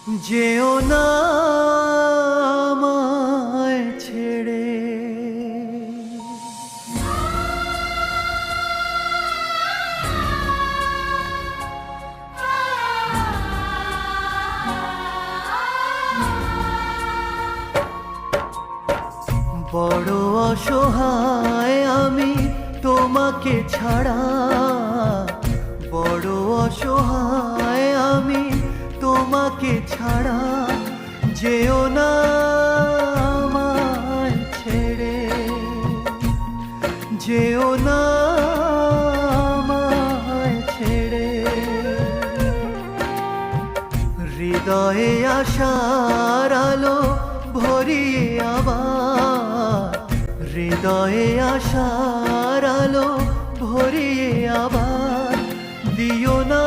যেও না আমায় ছেড়ে। বড় অসহায় আমি তোমাকে ছাড়া, বড় অসহায় আমি তোমাকে ছাড়া। যেও না আমায় ছেড়ে, যেও না আমায় ছেড়ে। হৃদয়ে আশার আলো ভরিয়ে আবার, হৃদয়ে আশার আলো ভরিয়ে আবার দিও না